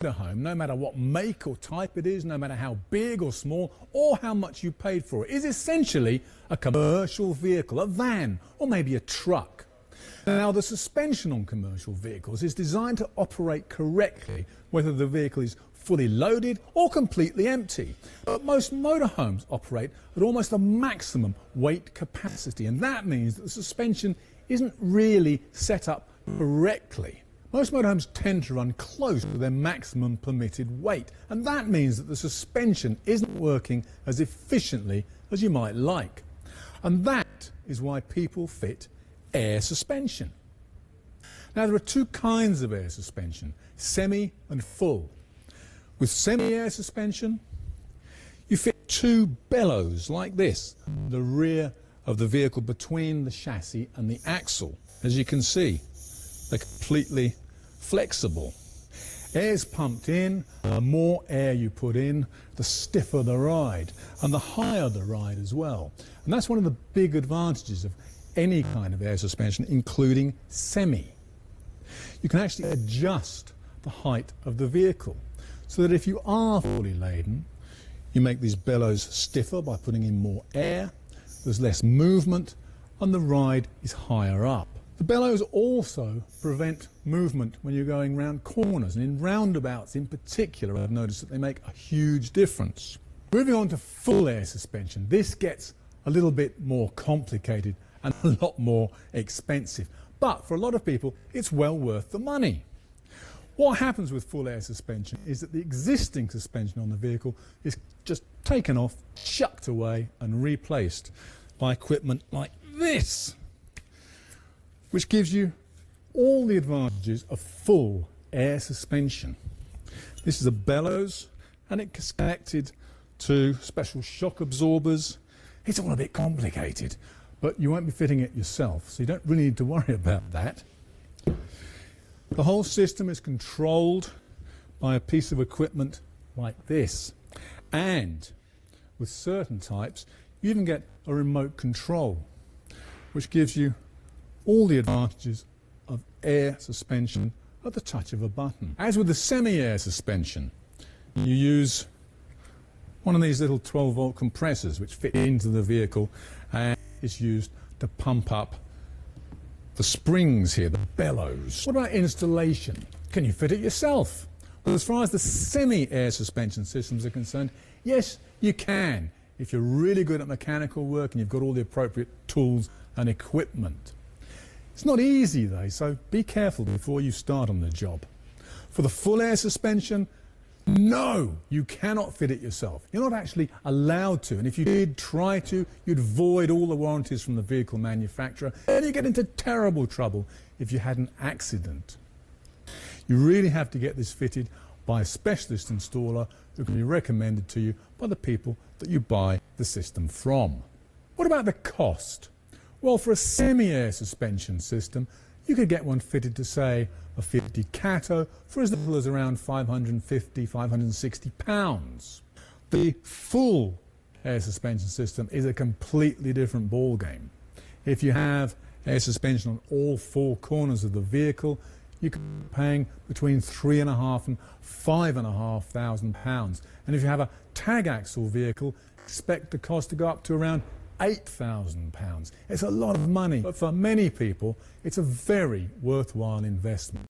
motorhome, no matter what make or type it is, no matter how big or small, or how much you paid for it, is essentially a commercial vehicle, a van, or maybe a truck. Now, the suspension on commercial vehicles is designed to operate correctly, whether the vehicle is fully loaded or completely empty. But most motorhomes operate at almost a maximum weight capacity, and that means that the suspension isn't really set up correctly. Most motorhomes tend to run close to their maximum permitted weight, and that means that the suspension isn't working as efficiently as you might like. And that is why people fit air suspension. Now, there are two kinds of air suspension, semi and full. With semi-air suspension, you fit two bellows like this, the rear of the vehicle between the chassis and the axle. As you can see, they're completely flexible. Air's pumped in, the more air you put in, the stiffer the ride, and the higher the ride as well. And that's one of the big advantages of any kind of air suspension, including semi. You can actually adjust the height of the vehicle, so that if you are fully laden, you make these bellows stiffer by putting in more air, there's less movement, and the ride is higher up. The bellows also prevent movement when you're going round corners, and in roundabouts in particular I've noticed that they make a huge difference. Moving on to full air suspension, this gets a little bit more complicated and a lot more expensive, but for a lot of people it's well worth the money. What happens with full air suspension is that the existing suspension on the vehicle is just taken off, chucked away and replaced by equipment like this, which gives you all the advantages of full air suspension. This is a bellows and it's connected to special shock absorbers. It's all a bit complicated, but you won't be fitting it yourself, so you don't really need to worry about that. The whole system is controlled by a piece of equipment like this, and with certain types you even get a remote control, which gives you all the advantages of air suspension at the touch of a button. As with the semi-air suspension, you use one of these little 12-volt compressors which fit into the vehicle and is used to pump up the springs here, the bellows. What about installation? Can you fit it yourself? Well, as far as the semi-air suspension systems are concerned, yes, you can, if you're really good at mechanical work and you've got all the appropriate tools and equipment. It's not easy though, so be careful before you start on the job. For the full air suspension, no, you cannot fit it yourself. You're not actually allowed to, and if you did try to, you'd void all the warranties from the vehicle manufacturer, and you get into terrible trouble if you had an accident. You really have to get this fitted by a specialist installer who can be recommended to you by the people that you buy the system from. What about the cost? Well, for a semi-air suspension system, you could get one fitted to, say, a 50 Cato for as little as around £550, £560. The full air suspension system is a completely different ballgame. If you have air suspension on all four corners of the vehicle, you could be paying between £3,500 and £5,500. And if you have a tag axle vehicle, expect the cost to go up to around £8,000. It's a lot of money, but for many people, it's a very worthwhile investment.